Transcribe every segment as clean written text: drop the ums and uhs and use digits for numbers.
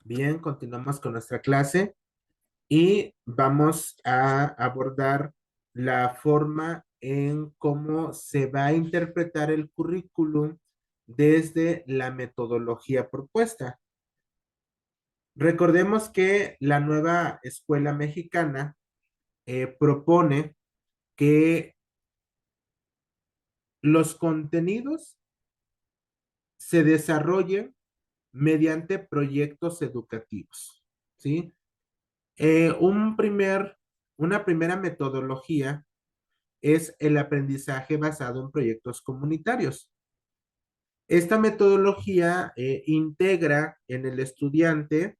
Bien, continuamos con nuestra clase y vamos a abordar la forma en cómo se va a interpretar el currículum desde la metodología propuesta. Recordemos que la nueva escuela mexicana propone que los contenidos se desarrollen mediante proyectos educativos, ¿sí? Eh, un primer, una primera metodología es el aprendizaje basado en proyectos comunitarios. Esta metodología integra en el estudiante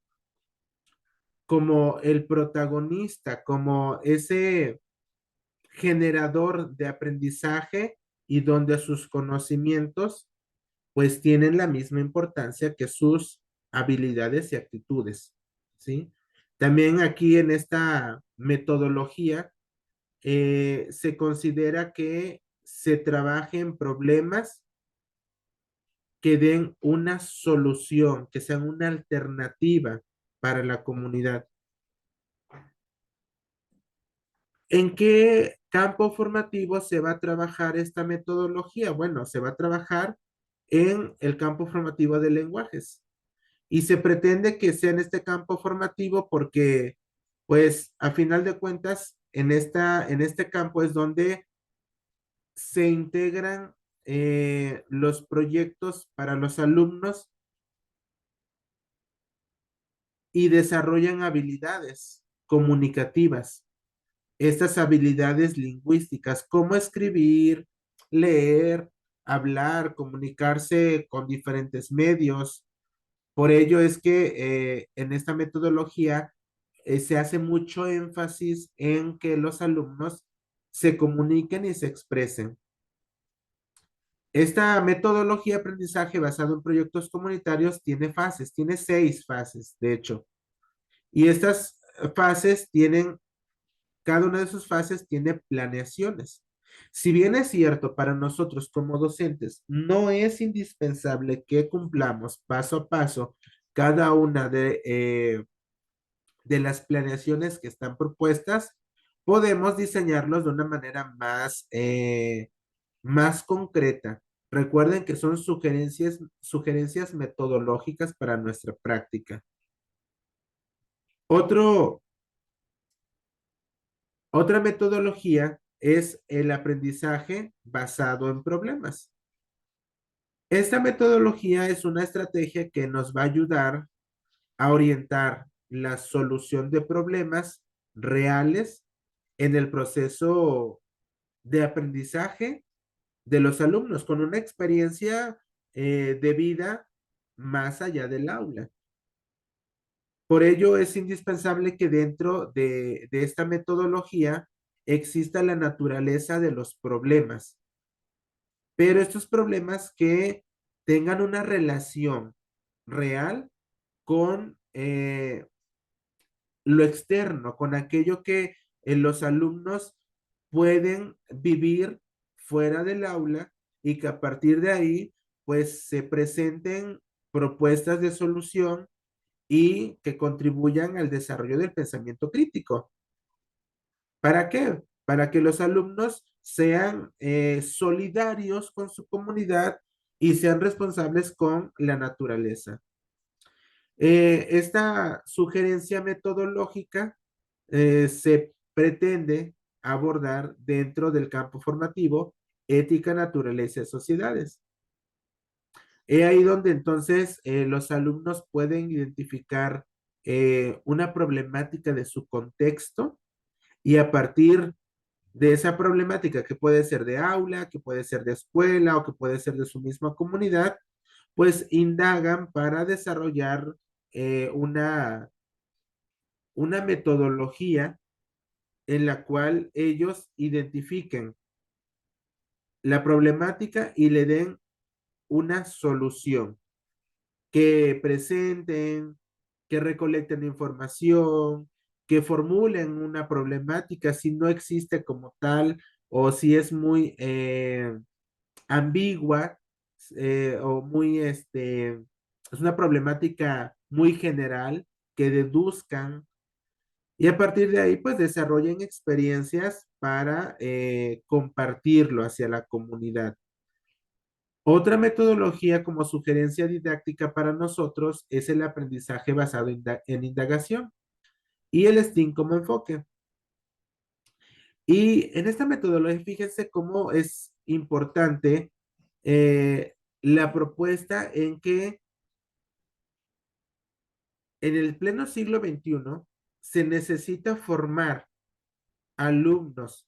como el protagonista, como ese generador de aprendizaje y donde sus conocimientos pues tienen la misma importancia que sus habilidades y actitudes, ¿sí? También aquí en esta metodología se considera que se trabaje en problemas que den una solución, que sean una alternativa para la comunidad. ¿En qué campo formativo se va a trabajar esta metodología? Bueno, se va a trabajar en el campo formativo de lenguajes y se pretende que sea en este campo formativo porque, pues, a final de cuentas, en este campo es donde se integran los proyectos para los alumnos y desarrollan habilidades comunicativas. Estas habilidades lingüísticas, como escribir, leer, hablar, comunicarse con diferentes medios. Por ello es que en esta metodología se hace mucho énfasis en que los alumnos se comuniquen y se expresen. Esta metodología de aprendizaje basado en proyectos comunitarios tiene fases, tiene 6 fases, de hecho. Y estas fases tienen, cada una de sus fases tiene planeaciones. Si bien es cierto, para nosotros como docentes no es indispensable que cumplamos paso a paso cada una de las planeaciones que están propuestas, podemos diseñarlos de una manera más concreta. Recuerden que son sugerencias metodológicas para nuestra práctica. Otro, Otra metodología es el aprendizaje basado en problemas. Esta metodología es una estrategia que nos va a ayudar a orientar la solución de problemas reales en el proceso de aprendizaje de los alumnos con una experiencia de vida más allá del aula. Por ello es indispensable que dentro de esta metodología exista la naturaleza de los problemas, pero estos problemas que tengan una relación real con lo externo, con aquello que los alumnos pueden vivir fuera del aula y que a partir de ahí, pues se presenten propuestas de solución y que contribuyan al desarrollo del pensamiento crítico. ¿Para qué? Para que los alumnos sean solidarios con su comunidad y sean responsables con la naturaleza. Esta sugerencia metodológica se pretende abordar dentro del campo formativo ética, naturaleza y sociedades. He ahí donde entonces los alumnos pueden identificar una problemática de su contexto y a partir de esa problemática que puede ser de aula, que puede ser de escuela o que puede ser de su misma comunidad, pues indagan para desarrollar eh, una, una metodología en la cual ellos identifiquen la problemática y le den una solución, que presenten, que recolecten información, que formulen una problemática si no existe como tal o si es muy ambigua o muy, es una problemática muy general, que deduzcan y a partir de ahí pues desarrollen experiencias para compartirlo hacia la comunidad. Otra metodología como sugerencia didáctica para nosotros es el aprendizaje basado en indagación y el STEAM como enfoque. Y en esta metodología, fíjense cómo es importante la propuesta en que en el pleno siglo XXI se necesita formar alumnos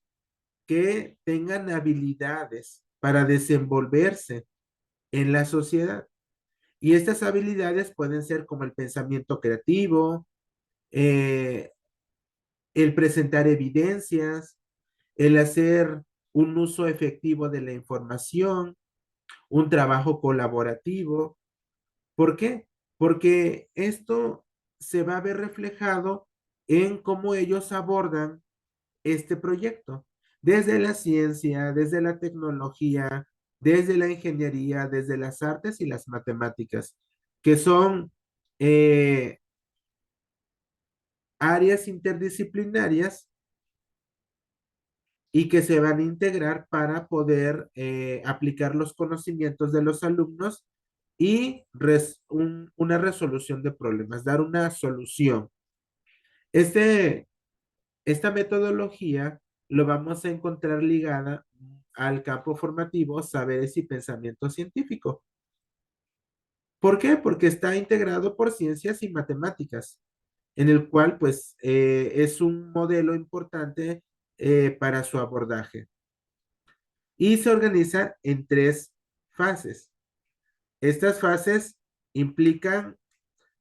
que tengan habilidades para desenvolverse en la sociedad. Y estas habilidades pueden ser como el pensamiento creativo, eh, el presentar evidencias, el hacer un uso efectivo de la información, un trabajo colaborativo. ¿Por qué? Porque esto se va a ver reflejado en cómo ellos abordan este proyecto, desde la ciencia, desde la tecnología, desde la ingeniería, desde las artes y las matemáticas, que son eh, áreas interdisciplinarias y que se van a integrar para poder aplicar los conocimientos de los alumnos y una resolución de problemas, dar una solución. Este, esta metodología lo vamos a encontrar ligada al campo formativo Saberes y Pensamiento Científico. ¿Por qué? Porque está integrado por ciencias y matemáticas, en el cual pues es un modelo importante para su abordaje. Y se organiza en tres fases. Estas fases implican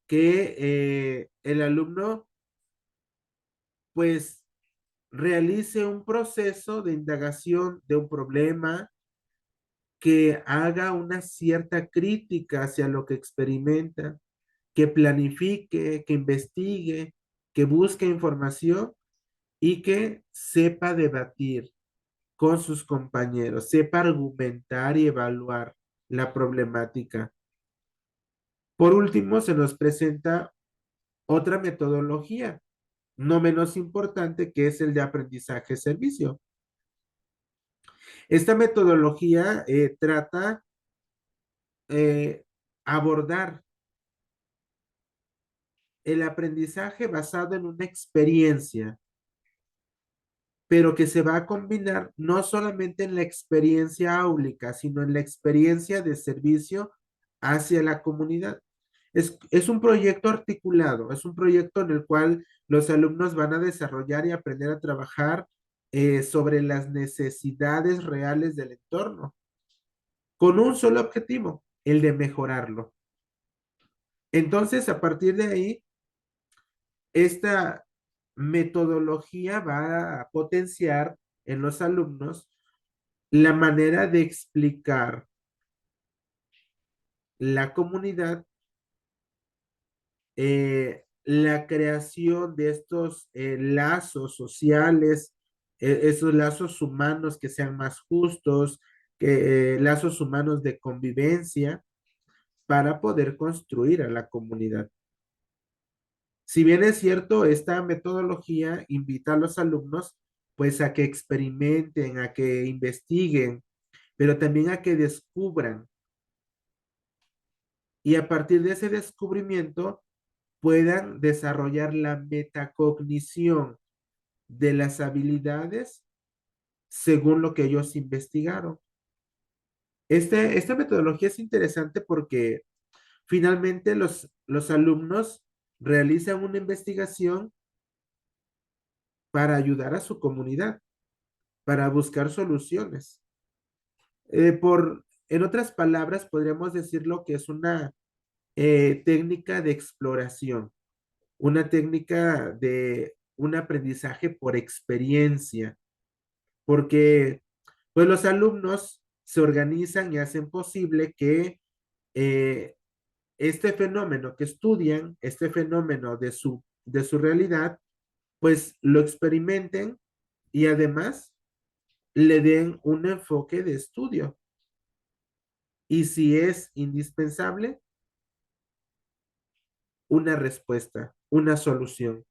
que el alumno pues realice un proceso de indagación de un problema, que haga una cierta crítica hacia lo que experimenta, que planifique, que investigue, que busque información y que sepa debatir con sus compañeros, sepa argumentar y evaluar la problemática. Por último, se nos presenta otra metodología, no menos importante, que es el de aprendizaje-servicio. Esta metodología trata abordar el aprendizaje basado en una experiencia, pero que se va a combinar no solamente en la experiencia áulica, sino en la experiencia de servicio hacia la comunidad. Es un proyecto articulado, es un proyecto en el cual los alumnos van a desarrollar y aprender a trabajar sobre las necesidades reales del entorno, con un solo objetivo, el de mejorarlo. Entonces, a partir de ahí, esta metodología va a potenciar en los alumnos la manera de explicar la comunidad, la creación de estos lazos sociales, esos lazos humanos que sean más justos, lazos humanos de convivencia para poder construir a la comunidad. Si bien es cierto, esta metodología invita a los alumnos pues a que experimenten, a que investiguen, pero también a que descubran y a partir de ese descubrimiento puedan desarrollar la metacognición de las habilidades según lo que ellos investigaron. Esta metodología es interesante porque finalmente los alumnos realizan una investigación para ayudar a su comunidad, para buscar soluciones. En otras palabras, podríamos decirlo que es una técnica de exploración, una técnica de un aprendizaje por experiencia, porque pues los alumnos se organizan y hacen posible que eh, este fenómeno que estudian, este fenómeno de su realidad, pues lo experimenten y además le den un enfoque de estudio. Y si es indispensable, una respuesta, una solución.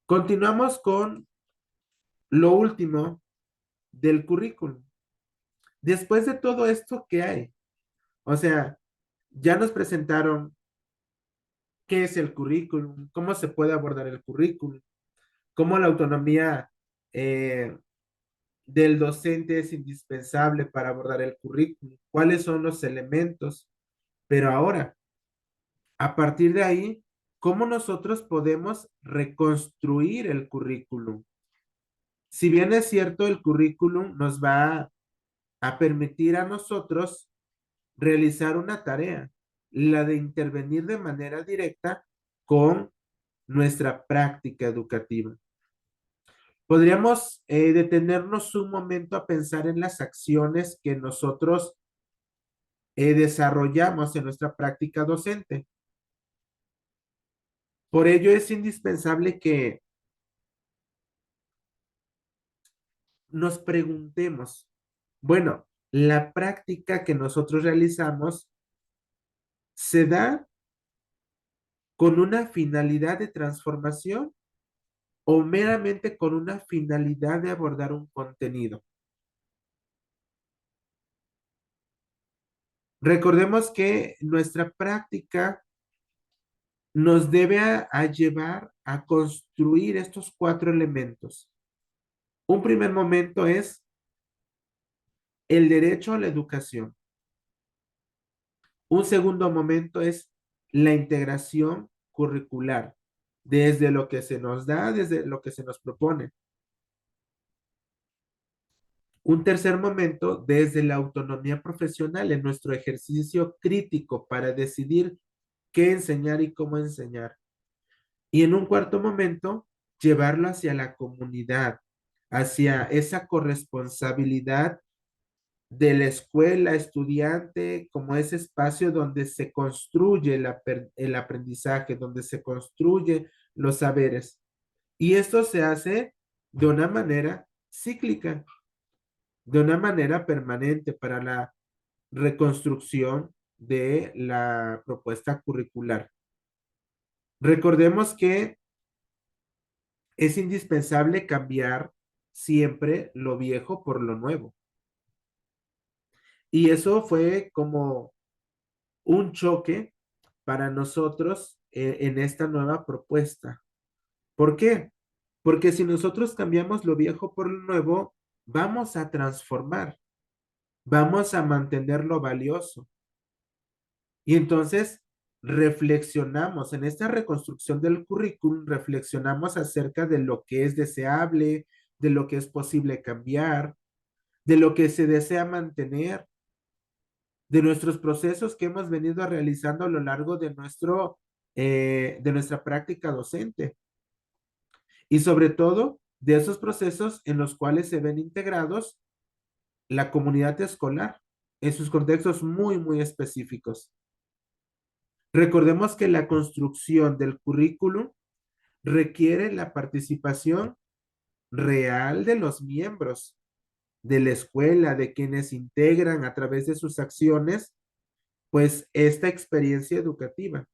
Continuamos con lo último del currículum. Después de todo esto, ¿qué hay? O sea, ya nos presentaron qué es el currículum, cómo se puede abordar el currículum, cómo la autonomía eh, del docente es indispensable para abordar el currículum, cuáles son los elementos. Pero ahora, a partir de ahí, ¿cómo nosotros podemos reconstruir el currículum? Si bien es cierto, el currículum nos va a permitir a nosotros realizar una tarea, la de intervenir de manera directa con nuestra práctica educativa. Podríamos detenernos un momento a pensar en las acciones que nosotros desarrollamos en nuestra práctica docente. Por ello es indispensable que nos preguntemos, bueno, la práctica que nosotros realizamos se da con una finalidad de transformación o meramente con una finalidad de abordar un contenido. Recordemos que nuestra práctica nos debe a llevar a construir estos cuatro elementos. Un primer momento es el derecho a la educación. Un segundo momento es la integración curricular, desde lo que se nos da, desde lo que se nos propone. Un tercer momento, desde la autonomía profesional en nuestro ejercicio crítico para decidir qué enseñar y cómo enseñar. Y en un cuarto momento, llevarlo hacia la comunidad, hacia esa corresponsabilidad de la escuela, estudiante, como ese espacio donde se construye el aprendizaje, donde se construye los saberes. Y esto se hace de una manera cíclica, de una manera permanente para la reconstrucción de la propuesta curricular. Recordemos que es indispensable cambiar siempre lo viejo por lo nuevo. Y eso fue como un choque para nosotros en esta nueva propuesta. ¿Por qué? Porque si nosotros cambiamos lo viejo por lo nuevo, vamos a transformar, vamos a mantener lo valioso. Y entonces reflexionamos en esta reconstrucción del currículum, reflexionamos acerca de lo que es deseable, de lo que es posible cambiar, de lo que se desea mantener, de nuestros procesos que hemos venido realizando a lo largo de nuestra práctica docente y sobre todo de esos procesos en los cuales se ven integrados la comunidad escolar en sus contextos muy, muy específicos. Recordemos que la construcción del currículum requiere la participación real de los miembros de la escuela, de quienes integran a través de sus acciones, pues esta experiencia educativa.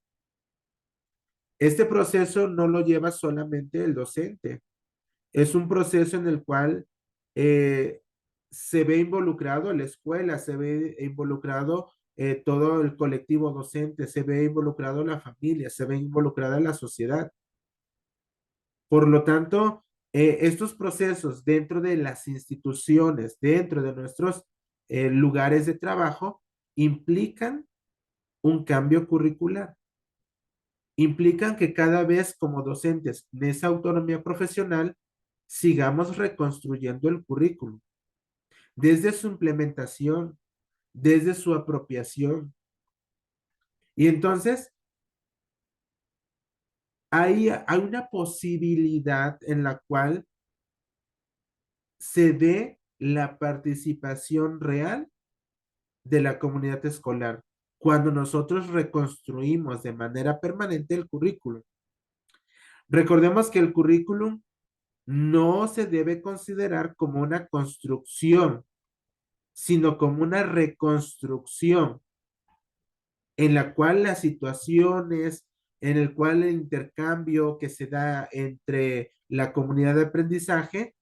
Este proceso no lo lleva solamente el docente, es un proceso en el cual eh, se ve involucrado la escuela, se ve involucrado todo el colectivo docente, se ve involucrado la familia, se ve involucrada la sociedad. Por lo tanto, estos procesos dentro de las instituciones, dentro de nuestros lugares de trabajo, implican un cambio curricular, implican que cada vez como docentes en esa autonomía profesional sigamos reconstruyendo el currículum, desde su implementación, desde su apropiación. Y entonces hay una posibilidad en la cual se dé la participación real de la comunidad escolar cuando nosotros reconstruimos de manera permanente el currículum. Recordemos que el currículum no se debe considerar como una construcción, sino como una reconstrucción en la cual las situaciones, en el cual el intercambio que se da entre la comunidad de aprendizaje,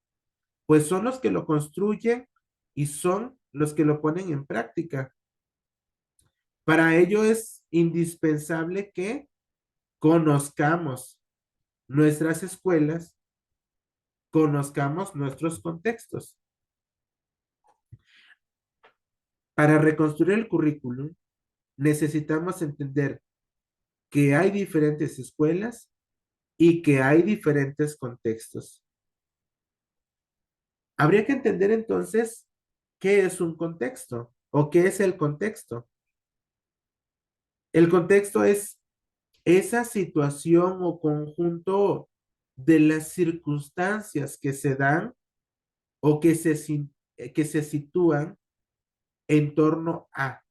pues son los que lo construyen y son los que lo ponen en práctica. Para ello es indispensable que conozcamos nuestras escuelas, conozcamos nuestros contextos. Para reconstruir el currículum, necesitamos entender que hay diferentes escuelas y que hay diferentes contextos. Habría que entender entonces qué es un contexto o qué es el contexto. El contexto es esa situación o conjunto de las circunstancias que se dan o que se sitúan en torno a.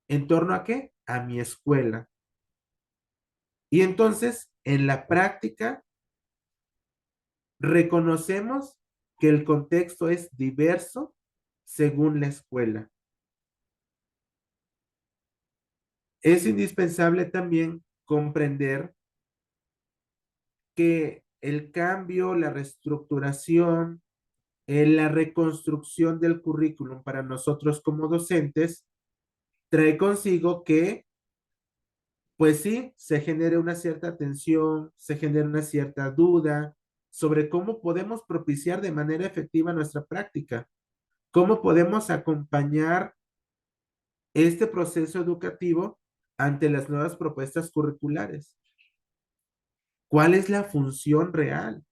¿En torno a qué? A mi escuela. Y entonces, en la práctica, reconocemos que el contexto es diverso según la escuela. Es indispensable también comprender que el cambio, la reestructuración, la reconstrucción del currículum para nosotros como docentes trae consigo que, pues sí, se genere una cierta tensión, se genere una cierta duda sobre cómo podemos propiciar de manera efectiva nuestra práctica, cómo podemos acompañar este proceso educativo ante las nuevas propuestas curriculares. ¿Cuál es la función real?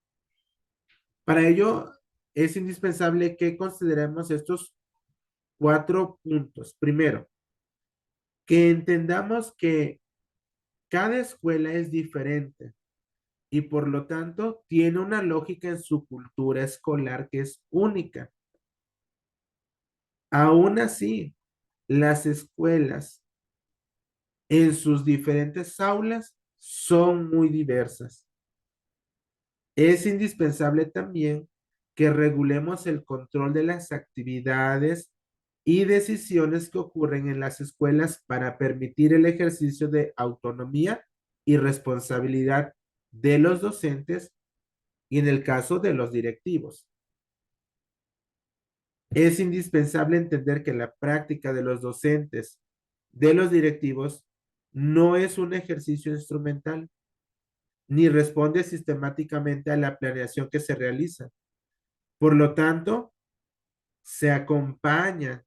Para ello, es indispensable que consideremos estos 4 puntos. Primero, que entendamos que cada escuela es diferente y por lo tanto tiene una lógica en su cultura escolar que es única. Aún así, las escuelas en sus diferentes aulas son muy diversas. Es indispensable también que regulemos el control de las actividades y decisiones que ocurren en las escuelas para permitir el ejercicio de autonomía y responsabilidad de los docentes y en el caso de los directivos. Es indispensable entender que la práctica de los docentes, de los directivos, no es un ejercicio instrumental, ni responde sistemáticamente a la planeación que se realiza. Por lo tanto, se acompaña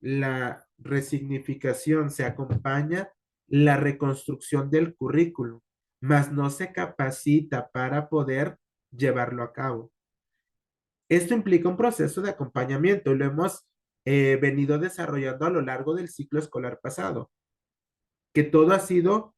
la resignificación, se acompaña la reconstrucción del currículum, mas no se capacita para poder llevarlo a cabo. Esto implica un proceso de acompañamiento y lo hemos venido desarrollando a lo largo del ciclo escolar pasado, que todo ha sido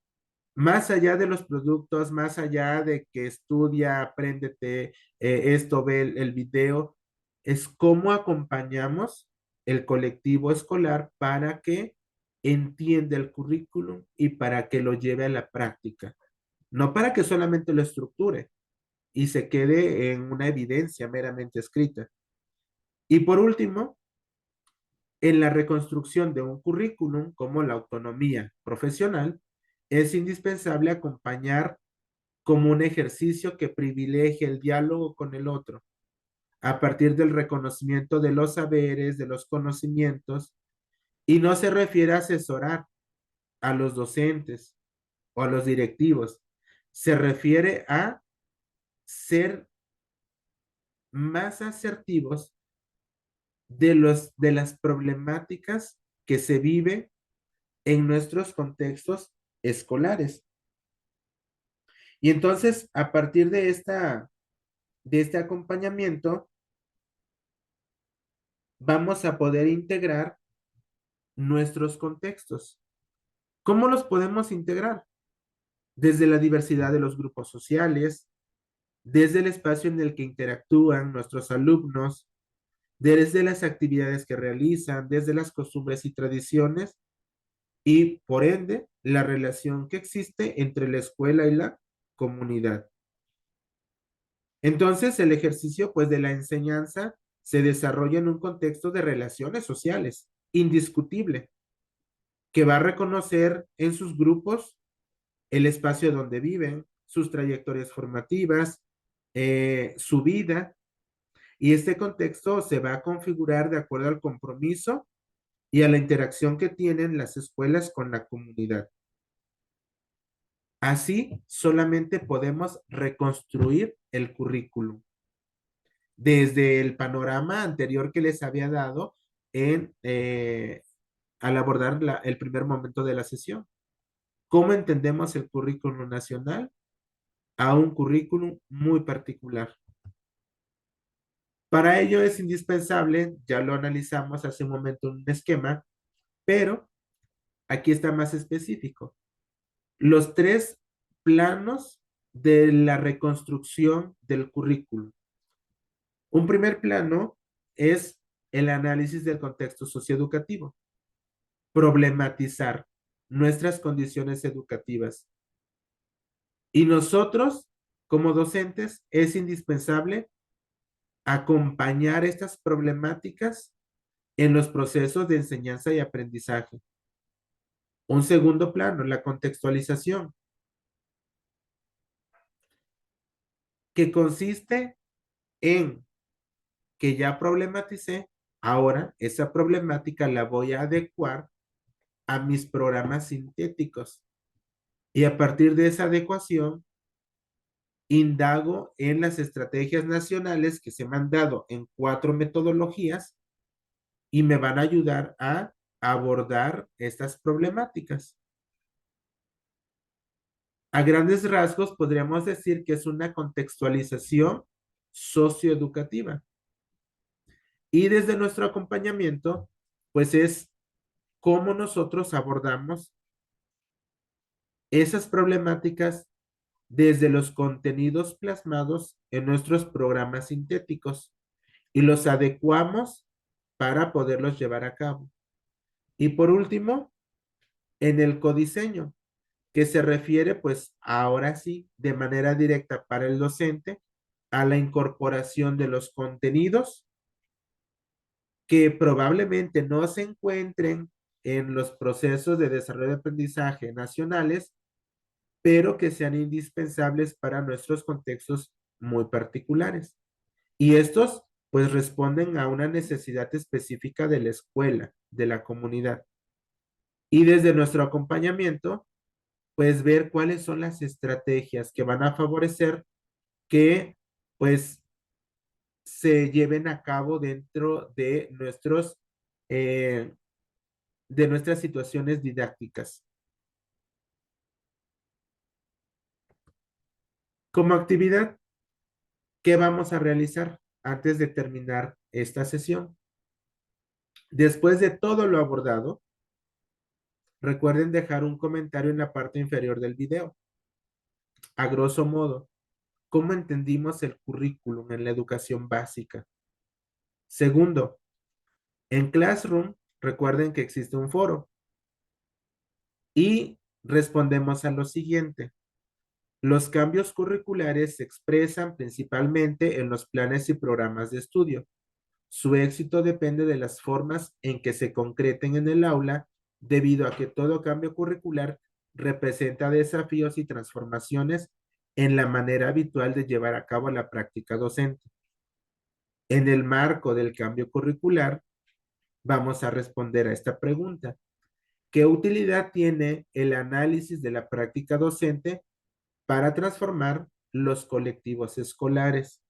más allá de los productos, más allá de que estudia, apréndete esto, ve el video, es cómo acompañamos el colectivo escolar para que entienda el currículum y para que lo lleve a la práctica, no para que solamente lo estructure y se quede en una evidencia meramente escrita. Y por último, en la reconstrucción de un currículum como la autonomía profesional, es indispensable acompañar como un ejercicio que privilegie el diálogo con el otro, a partir del reconocimiento de los saberes, de los conocimientos, y no se refiere a asesorar a los docentes o a los directivos, se refiere a ser más asertivos de las problemáticas que se viven en nuestros contextos escolares. Y entonces, a partir de este acompañamiento, vamos a poder integrar nuestros contextos. ¿Cómo los podemos integrar? Desde la diversidad de los grupos sociales, desde el espacio en el que interactúan nuestros alumnos, desde las actividades que realizan, desde las costumbres y tradiciones y, por ende, la relación que existe entre la escuela y la comunidad. Entonces, el ejercicio, pues, de la enseñanza se desarrolla en un contexto de relaciones sociales, indiscutible. que va a reconocer en sus grupos el espacio donde viven, sus trayectorias formativas, su vida, y este contexto se va a configurar de acuerdo al compromiso y a la interacción que tienen las escuelas con la comunidad. Así solamente podemos reconstruir el currículum desde el panorama anterior que les había dado al abordar el primer momento de la sesión. ¿Cómo entendemos el currículum nacional? A un currículum muy particular. Para ello es indispensable, ya lo analizamos hace un momento en un esquema, pero aquí está más específico. Los tres planos de la reconstrucción del currículum. Un primer plano es el análisis del contexto socioeducativo, problematizar nuestras condiciones educativas. Y nosotros, como docentes, es indispensable acompañar estas problemáticas en los procesos de enseñanza y aprendizaje. Un segundo plano, la contextualización, que consiste en que ya problematicé, ahora esa problemática la voy a adecuar a mis programas sintéticos. Y a partir de esa adecuación, indago en las estrategias nacionales que se me han dado en 4 metodologías y me van a ayudar a abordar estas problemáticas. A grandes rasgos, podríamos decir que es una contextualización socioeducativa. Y desde nuestro acompañamiento, pues es cómo nosotros abordamos esas problemáticas desde los contenidos plasmados en nuestros programas sintéticos y los adecuamos para poderlos llevar a cabo. Y por último, en el codiseño, que se refiere pues ahora sí, de manera directa para el docente, a la incorporación de los contenidos que probablemente no se encuentren en los procesos de desarrollo de aprendizaje nacionales, pero que sean indispensables para nuestros contextos muy particulares. Y estos pues responden a una necesidad específica de la escuela, de la comunidad. Y desde nuestro acompañamiento, pues ver cuáles son las estrategias que van a favorecer que pues se lleven a cabo dentro eh, de nuestras situaciones didácticas. Como actividad, ¿qué vamos a realizar antes de terminar esta sesión? Después de todo lo abordado, recuerden dejar un comentario en la parte inferior del video. A grosso modo, ¿cómo entendimos el currículum en la educación básica? Segundo, en Classroom, recuerden que existe un foro y respondemos a lo siguiente. Los cambios curriculares se expresan principalmente en los planes y programas de estudio. Su éxito depende de las formas en que se concreten en el aula, debido a que todo cambio curricular representa desafíos y transformaciones en la manera habitual de llevar a cabo la práctica docente. En el marco del cambio curricular, vamos a responder a esta pregunta. ¿Qué utilidad tiene el análisis de la práctica docente para transformar los colectivos escolares?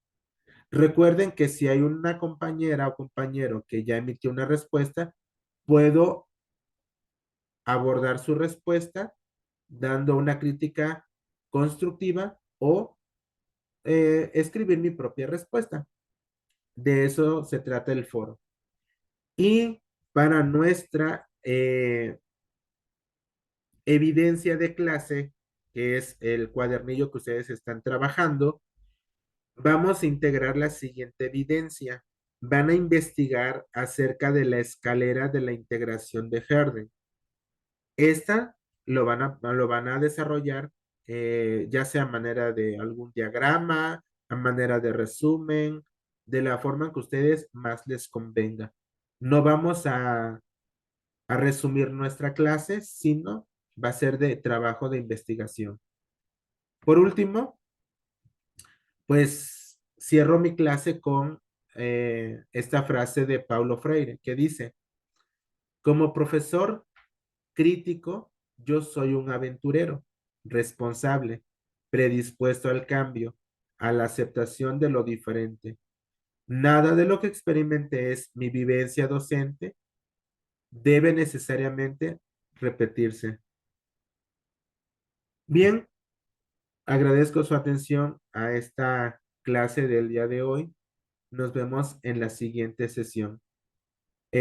Recuerden que si hay una compañera o compañero que ya emitió una respuesta, puedo abordar su respuesta dando una crítica constructiva o escribir mi propia respuesta. De eso se trata el foro. Y para nuestra evidencia de clase, que es el cuadernillo que ustedes están trabajando, vamos a integrar la siguiente evidencia. Van a investigar acerca de la escalera de la integración de Herden. Esta lo van a desarrollar ya sea a manera de algún diagrama, a manera de resumen, de la forma que ustedes más les convenga. No vamos a a resumir nuestra clase, sino va a ser de trabajo de investigación. Por último, pues cierro mi clase con esta frase de Paulo Freire que dice, como profesor crítico, yo soy un aventurero, responsable, predispuesto al cambio, a la aceptación de lo diferente. Nada de lo que experimenté es mi vivencia docente, debe necesariamente repetirse. Bien, agradezco su atención a esta clase del día de hoy. Nos vemos en la siguiente sesión.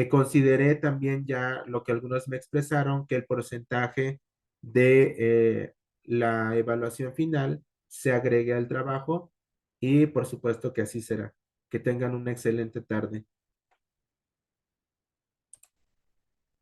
Consideré también ya lo que algunos me expresaron, que el porcentaje de la evaluación final se agregue al trabajo y por supuesto que así será. Que tengan una excelente tarde.